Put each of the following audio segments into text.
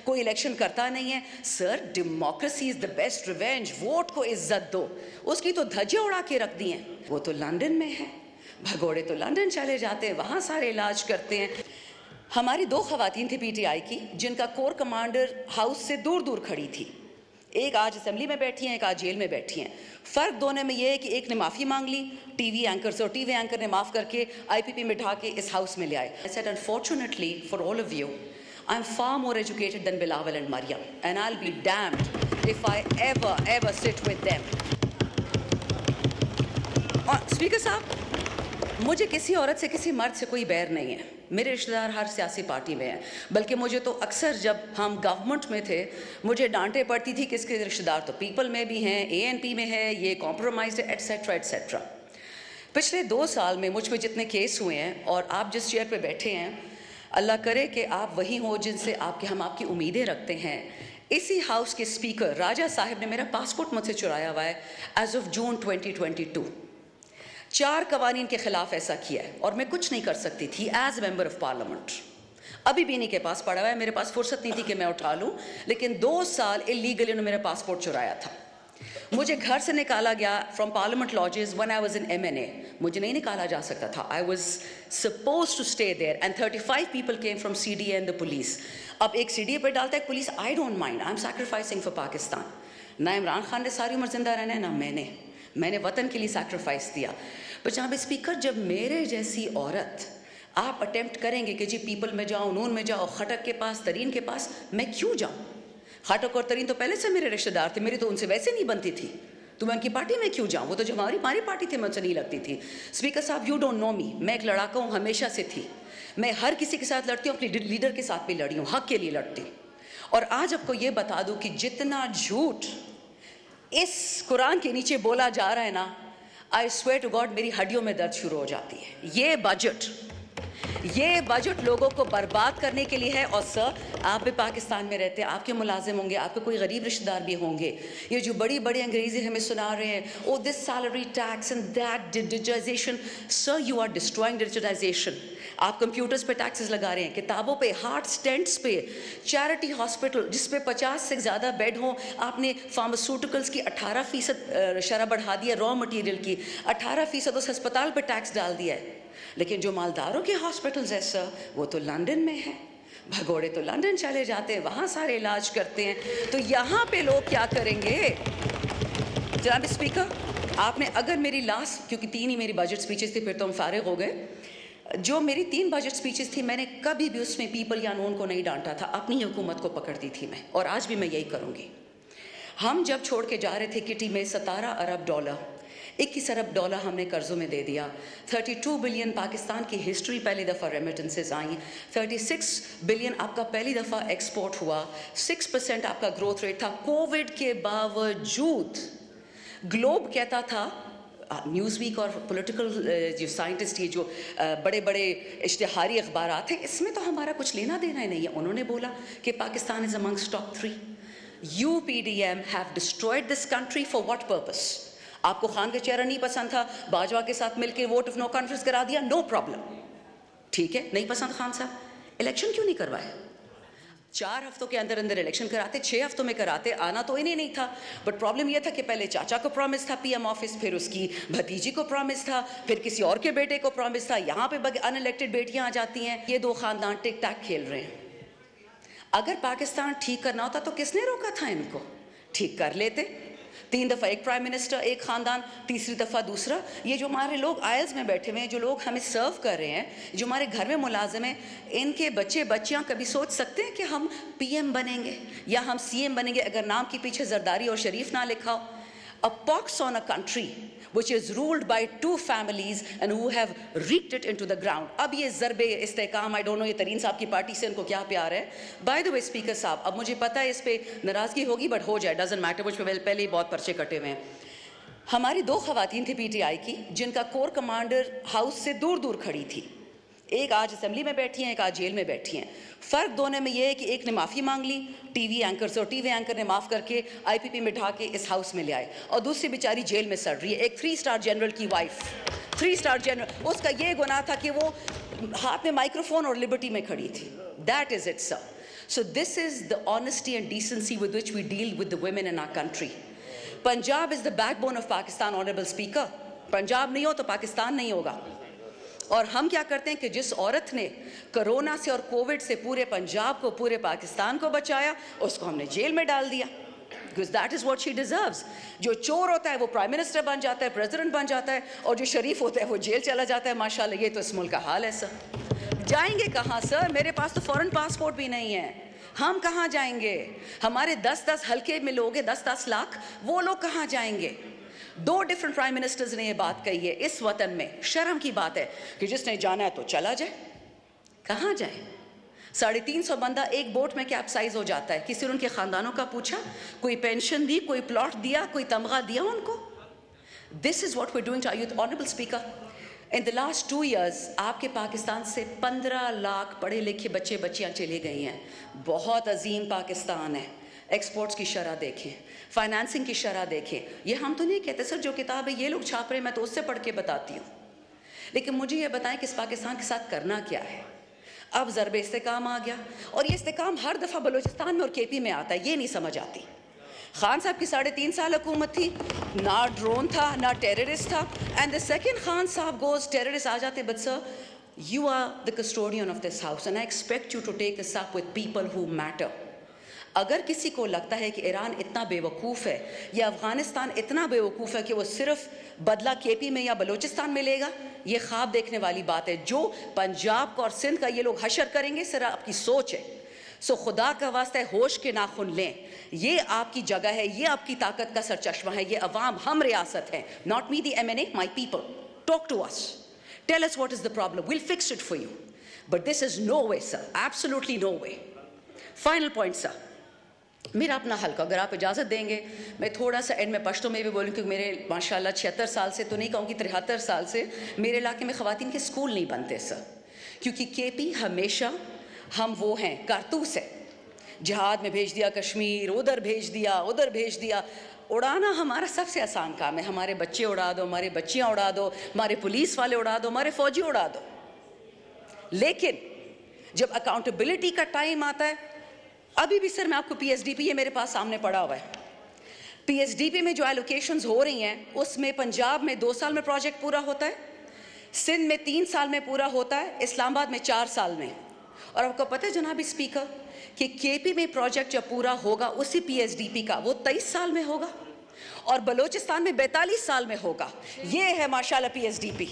कोई इलेक्शन करता नहीं है। Sir, democracy is the best revenge, vote को इज्जत दो। उसकी तो धज्जे उड़ा के रख दी हैं। वो तो लंदन में है, भगोड़े तो लंदन चले जाते हैं, वहाँ सारे इलाज करते हैं। हमारी 2 खवातीन थी पीटीआई की, जिनका कोर कमांडर हाउस से दूर दूर खड़ी थी। एक आज असेंबली में बैठी हैं, एक आज जेल में बैठी हैं। फ़र्क दोनों में ये है कि एक ने माफ़ी मांग ली टीवी एंकर से, और टीवी एंकर ने माफ़ करके आईपीपी में ढा के इस हाउस में ले आए। I said unfortunately for all of you, I am far more educated than Bilawal and Maryam, and I will be damned if I ever sit with them. और स्पीकर साहब, मुझे किसी औरत से, किसी मर्द से कोई बैर नहीं है। मेरे रिश्तेदार हर सियासी पार्टी में हैं, बल्कि मुझे तो अक्सर जब हम गवर्नमेंट में थे मुझे डांटे पड़ती थी कि इसके रिश्तेदार तो पीपल में भी हैं, एएनपी में है, ये कॉम्प्रोमाइज है, एट्सेट्रा एट्सेट्रा। पिछले 2 साल में मुझ पर जितने केस हुए हैं, और आप जिस चेयर पे बैठे हैं, अल्लाह करे कि आप वही हो जिनसे हम आपकी उम्मीदें रखते हैं। इसी हाउस के स्पीकर राजा साहब ने मेरा पासपोर्ट मुझसे चुराया हुआ है एज ऑफ जून 2022। 4 कवानीन के खिलाफ ऐसा किया है, और मैं कुछ नहीं कर सकती थी एज मेंबर ऑफ पार्लियामेंट। अभी भी इन्हीं के पास पड़ा हुआ है, मेरे पास फुर्सत नहीं थी कि मैं उठा लूं, लेकिन 2 साल इलीगली उन्होंने मेरा पासपोर्ट चुराया था। मुझे घर से निकाला गया from parliament lodges when I was in MNA। मुझे नहीं निकाला जा सकता था, I was supposed to stay there, and 35 people came from CDA and the police. अब एक CDA पर डालता है police, I don't mind, I am sacrificing for Pakistan. ना इमरान खान ने सारी उम्र जिंदा रहना है, ना मैंने वतन के लिए सैक्रिफाइस दिया। पर जनाब स्पीकर, जब मेरे जैसी औरत आप अटेम्प्ट करेंगे कि जी पीपल में जाओ, नून में जाओ, खटक के पास, तरीन के पास, मैं क्यों जाऊं? खटक और तरीन तो पहले से मेरे रिश्तेदार थे, मेरी तो उनसे वैसे नहीं बनती थी, तो मैं उनकी पार्टी में क्यों जाऊं? वो तो जो हमारी पार्टी थी, मुझसे नहीं लगती थी। स्पीकर साहब, यू डोंट नो मी, मैं एक लड़ाका हूँ, हमेशा से थी। मैं हर किसी के साथ लड़ती हूँ, अपनी लीडर के साथ भी लड़ी हूँ, हक के लिए लड़ती हूँ। और आज आपको ये बता दूँ कि जितना झूठ इस कुरान के नीचे बोला जा रहा है ना, आई स्वेयर टू गॉड मेरी हड्डियों में दर्द शुरू हो जाती है। ये बजट लोगों को बर्बाद करने के लिए है। और सर, आप भी पाकिस्तान में रहते हैं, आपके मुलाजिम होंगे, आपके कोई गरीब रिश्तेदार भी होंगे। ये जो बड़ी बड़ी अंग्रेजी हमें सुना रहे हैं, oh this salary tax and that digitization, sir you are destroying digitization. आप कंप्यूटर्स पे टैक्सेस लगा रहे हैं, किताबों पे, हार्ट स्टेंट्स पे, चैरिटी हॉस्पिटल जिस पे 50 से ज़्यादा बेड हों, आपने फार्मास्यूटिकल्स की 18% शरह बढ़ा दिया, रॉ मटेरियल की 18% उस अस्पताल पे टैक्स डाल दिया है। लेकिन जो मालदारों के हॉस्पिटल्स है सर, वो तो लंदन में है, भगोड़े तो लंदन चले जाते हैं, वहाँ सारे इलाज करते हैं। तो यहाँ पे लोग क्या करेंगे? जनाब स्पीकर, आपने अगर मेरी लास्ट, क्योंकि 3 ही मेरी बजट स्पीचेस थी, फिर तो हम फारिग हो गए, जो मेरी 3 बजट स्पीचेस थी, मैंने कभी भी उसमें पीपल या नून को नहीं डांटा था, अपनी ही हुकूमत को पकड़ती थी मैं, और आज भी मैं यही करूँगी। हम जब छोड़ के जा रहे थे किटी में $17 अरब, $21 अरब हमने कर्ज़ों में दे दिया। 32 बिलियन पाकिस्तान की हिस्ट्री पहली दफ़ा रेमिटेंसेस आई, 36 बिलियन आपका पहली दफ़ा एक्सपोर्ट हुआ, 6% आपका ग्रोथ रेट था। कोविड के बावजूद ग्लोब कहता था, न्यूज़ वीक और पॉलिटिकल जो साइंटिस्ट, ये जो बड़े बड़े इश्तिहारी अखबार थे, इसमें तो हमारा कुछ लेना देना ही नहीं है। उन्होंने बोला कि Pakistan is amongst top 3। UPDM have destroyed this country for what purpose? आपको खान का चेहरा नहीं पसंद था, बाजवा के साथ मिलकर वोट ऑफ नो कॉन्फ्रेंस करा दिया, नो प्रॉब्लम, ठीक है, नहीं पसंद खान साहब, इलेक्शन क्यों नहीं करवाए? 4 हफ्तों के अंदर अंदर इलेक्शन कराते, 6 हफ्तों में कराते, आना तो इन्हें नहीं था। बट प्रॉब्लम यह था कि पहले चाचा को प्रॉमिस था PM ऑफिस, फिर उसकी भतीजी को प्रॉमिस था, फिर किसी और के बेटे को प्रॉमिस था। यहाँ पे अनइलेक्टेड बेटियाँ आ जाती हैं, ये 2 खानदान टिक टैक खेल रहे हैं। अगर पाकिस्तान ठीक करना होता तो किसने रोका था इनको? ठीक कर लेते। 3 दफ़ा एक प्राइम मिनिस्टर, एक ख़ानदान, तीसरी दफ़ा दूसरा। ये जो हमारे लोग आयल्स में बैठे हुए हैं, जो लोग हमें सर्व कर रहे हैं, जो हमारे घर में मुलाजिम हैं, इनके बच्चे बच्चियाँ कभी सोच सकते हैं कि हम PM बनेंगे या हम CM बनेंगे अगर नाम के पीछे जरदारी और शरीफ ना लिखा हो? A pox on a country which is ruled by 2 families and who have wreaked it into the ground. अब ये ज़रबे इस्तेकाम, I don't know, ये तरीन साहब की पार्टी से इनको क्या प्यार है। By the way स्पीकर साहब, अब मुझे पता है इस पे नाराज़गी होगी, बट हो जाए, doesn't matter, मुझ पे पहले ही बहुत पर्चे कटे हुए हैं। हमारी 2 खवातीन थी PTI की, जिनका कोर कमांडर हाउस से दूर दूर खड़ी थी। एक आज असेंबली में बैठी हैं, एक आज जेल में बैठी हैं। फ़र्क दोनों में ये है कि एक ने माफ़ी मांग ली टीवी एंकर से, और टीवी एंकर ने माफ़ करके IPP में ढा के इस हाउस में ले आए, और दूसरी बेचारी जेल में सड़ रही है। एक 3 स्टार जनरल की वाइफ, 3 स्टार जनरल, उसका ये गुनाह था कि वो हाथ में माइक्रोफोन और लिबर्टी में खड़ी थी। That is it sir. So this is the honesty and decency with which we deal with the women in our country. Punjab is the backbone of Pakistan, Honorable Speaker. Punjab नहीं हो तो पाकिस्तान नहीं होगा. और हम क्या करते हैं कि जिस औरत ने कोरोना से और कोविड से पूरे पंजाब को, पूरे पाकिस्तान को बचाया, उसको हमने जेल में डाल दिया. Because that is what she deserves. जो चोर होता है वो प्राइम मिनिस्टर बन जाता है, प्रेसिडेंट बन जाता है, और जो शरीफ होता है वो जेल चला जाता है. माशाल्लाह, ये तो इस मुल्क का हाल है सर. जाएंगे कहाँ सर? मेरे पास तो फॉरेन पासपोर्ट भी नहीं है. हम कहाँ जाएंगे? हमारे 10-10 हल्के में लोग हैं, 10-10 लाख, वो लोग कहाँ जाएंगे? 2 डिफरेंट प्राइम मिनिस्टर्स ने ये बात कही है. इस वतन में शर्म की बात है कि जिसने जाना है तो चला जाए. कहाँ जाए? 350 बंदा एक बोट में कैप्साइज हो जाता है. किसी ने उनके खानदानों का पूछा? कोई पेंशन दी, कोई प्लॉट दिया, कोई तमगा दिया उनको? This is what we are doing to our youth. Honourable speaker, in the last 2 years आपके पाकिस्तान से 15 लाख पढ़े लिखे बच्चे बच्चियां चले गई हैं. बहुत अजीम पाकिस्तान है. एक्सपोर्ट्स की शरह देखें, फाइनेंसिंग की शरह देखें. ये हम तो नहीं कहते सर, जो किताब है ये लोग छाप रहे हैं, मैं तो उससे पढ़ के बताती हूँ. लेकिन मुझे ये बताएं कि इस पाकिस्तान के साथ करना क्या है. अब ज़रब इस्तेकाम आ गया, और ये इस्तेकाम हर दफ़ा बलूचिस्तान में और केपी में आता है. ये नहीं समझ आती. खान साहब की 3.5 साल हुकूमत थी, ना ड्रोन था, ना टेररिस्ट था. एंड द सेकेंड खान साहब गोज, टेररिस्ट आ जाते. But sir, you are the custodian of this house and I expect you to take this up with people who matter. अगर किसी को लगता है कि ईरान इतना बेवकूफ़ है या अफ़गानिस्तान इतना बेवकूफ़ है कि वो सिर्फ बदला केपी में या बलूचिस्तान में लेगा, ये ख्वाब देखने वाली बात है. जो पंजाब का और सिंध का ये लोग हशर करेंगे, सिर्फ आपकी सोच है. सो खुदा का वास्ता है, होश के नाखुन लें. ये आपकी जगह है, ये आपकी ताकत का सरचश्मा है. ये अवाम, हम रियासत हैं. Not me the MNA, my people. Talk to us, tell us what is the problem, will fix it for you. But this is no way sir, absolutely no way. Final point sir, मेरा अपना हल्का, अगर आप इजाज़त देंगे मैं थोड़ा सा एंड में पश्तो में भी बोलूँ, क्योंकि मेरे माशाल्लाह 76 साल से तो नहीं कहूँगी, 73 साल से मेरे इलाके में ख़वातीन के स्कूल नहीं बनते सर. क्योंकि केपी हमेशा हम वो हैं, कारतूस है. जिहाद में भेज दिया कश्मीर, उधर भेज दिया, उधर भेज दिया. उड़ाना हमारा सबसे आसान काम है. हमारे बच्चे उड़ा दो, हमारे बच्चियाँ उड़ा दो, हमारे पुलिस वाले उड़ा दो, हमारे फ़ौजी उड़ा दो. लेकिन जब अकाउंटेबिलिटी का टाइम आता है, अभी भी सर मैं आपको PSDP, ये मेरे पास सामने पड़ा हुआ है, PSDP में जो एलोकेशंस हो रही हैं, उसमें पंजाब में 2 साल में प्रोजेक्ट पूरा होता है, सिंध में 3 साल में पूरा होता है, इस्लामाबाद में 4 साल में. और आपको पता है जनाब स्पीकर कि केपी में प्रोजेक्ट जब पूरा होगा उसी PSDP का, वो 23 साल में होगा, और बलूचिस्तान में 42 साल में होगा. ये है माशाल्लाह PSDP.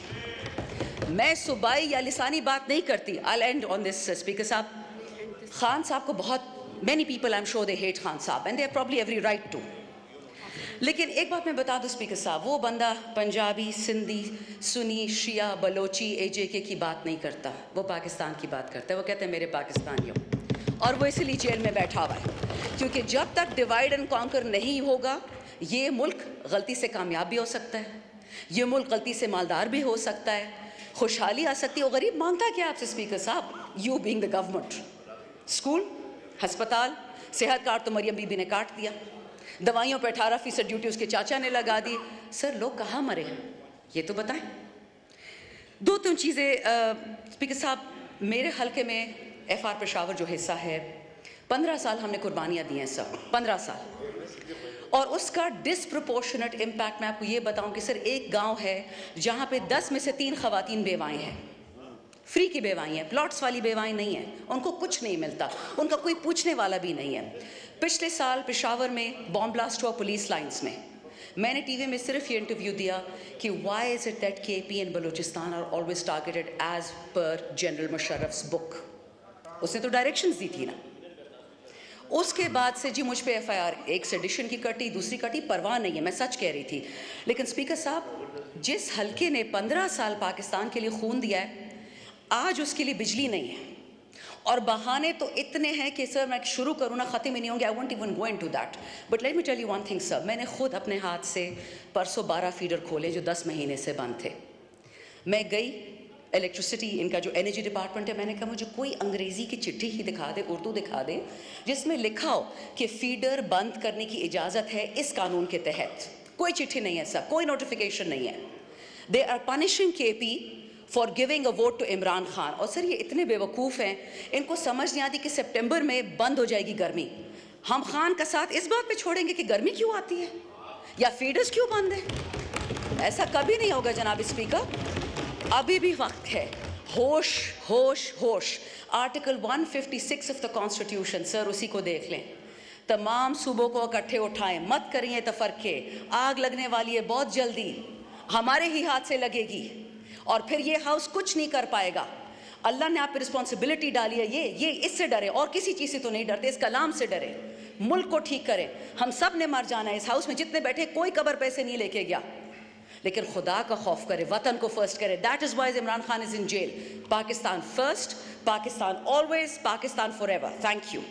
मैं सूबाई या लिसानी बात नहीं करती. आई एंड ऑन दिस स्पीकर साहब. खान साहब को बहुत, many people I'm sure they hate Khan साहब and they have probably every right to. लेकिन एक बात मैं बता दूं स्पीकर साहब, वो बंदा पंजाबी, सिंधी, सुनी, शिया, बलोची, AJK की बात नहीं करता. वो पाकिस्तान की बात करता है. वो कहते हैं मेरे पाकिस्तानियों, और वो इसलिए जेल में बैठा हुआ है. क्योंकि जब तक डिवाइड एंड कॉन्कर नहीं होगा, ये मुल्क गलती से कामयाब भी हो सकता है, ये मुल्क गलती से मालदार भी हो सकता है, खुशहाली आ सकती है. और गरीब मांगता क्या आपसे स्पीकर साहब? You being the government. School, हस्पताल, सेहत कार्ड तो मरियम बीबी ने काट दिया. दवाइयों पर 18% ड्यूटी उसके चाचा ने लगा दी. सर लोग कहाँ मरे, ये तो बताएं. 2-3 चीज़ें स्पीकर साहब. मेरे हल्के में FR पेशावर जो हिस्सा है, 15 साल हमने कुर्बानियाँ दी हैं सर, 15 साल. और उसका डिसप्रोपोर्शनेट इम्पैक्ट मैं आपको ये बताऊँ कि सर एक गाँव है जहाँ पे 10 में से 3 ख़वातीन बेवाएँ हैं. फ्री की बेवाएँ हैं, प्लॉट्स वाली बेवाएँ नहीं हैं. उनको कुछ नहीं मिलता, उनका कोई पूछने वाला भी नहीं है. पिछले साल पेशावर में बॉम्ब ब्लास्ट हुआ पुलिस लाइंस में. मैंने टीवी में सिर्फ ये इंटरव्यू दिया कि why is it that KP and Balochistan are always targeted as per general Musharraf's book. उसने तो डायरेक्शंस दी थी ना. उसके बाद से जी मुझ पे FIR, एक सेडिशन की कटी, दूसरी कटी, परवाह नहीं है, मैं सच कह रही थी. लेकिन स्पीकर साहब, जिस हल्के ने 15 साल पाकिस्तान के लिए खून दिया है, आज उसके लिए बिजली नहीं है. और बहाने तो इतने हैं कि सर मैं शुरू करूँ ना, ख़त्म ही नहीं होंगे. I won't even go into that. But let me tell you one thing sir. मैंने खुद अपने हाथ से परसों 12 फीडर खोले जो 10 महीने से बंद थे. मैं गई इलेक्ट्रिसिटी, इनका जो एनर्जी डिपार्टमेंट है, मैंने कहा मुझे कोई अंग्रेज़ी की चिट्ठी ही दिखा दे, उर्दू दिखा दे, जिसमें लिखा हो कि फीडर बंद करने की इजाज़त है इस कानून के तहत. कोई चिट्ठी नहीं है सर, कोई नोटिफिकेशन नहीं है. They are punishing KP for giving a vote to Imran Khan. और सर ये इतने बेवकूफ़ हैं, इनको समझ नहीं आती कि सितंबर में बंद हो जाएगी गर्मी। हम खान का साथ इस बात पे छोड़ेंगे कि गर्मी क्यों आती है या फीडर्स क्यों बंद है? ऐसा कभी नहीं होगा जनाब स्पीकर। अभी भी वक्त है। होश होश होश। Article 156 of the constitution, sir उसी को देख लें। तमाम सूबों को इकट्ठे उठाएं, मत करिए तफरके। आग लगने वाली है बहुत जल्दी, हमारे ही हाथ से लगेगी और फिर ये हाउस कुछ नहीं कर पाएगा। अल्लाह ने आप पे रिस्पॉन्सिबिलिटी डाली है, ये इससे डरे और किसी चीज़ से तो नहीं डरते, इस कलाम से डरे। मुल्क को ठीक करें, हम सब ने मर जाना है। इस हाउस में जितने बैठे कोई कबर पैसे नहीं लेके गया, लेकिन खुदा का खौफ करे, वतन को फर्स्ट करे। That is why Imran Khan is in jail. Pakistan first, Pakistan always, Pakistan forever. Thank you.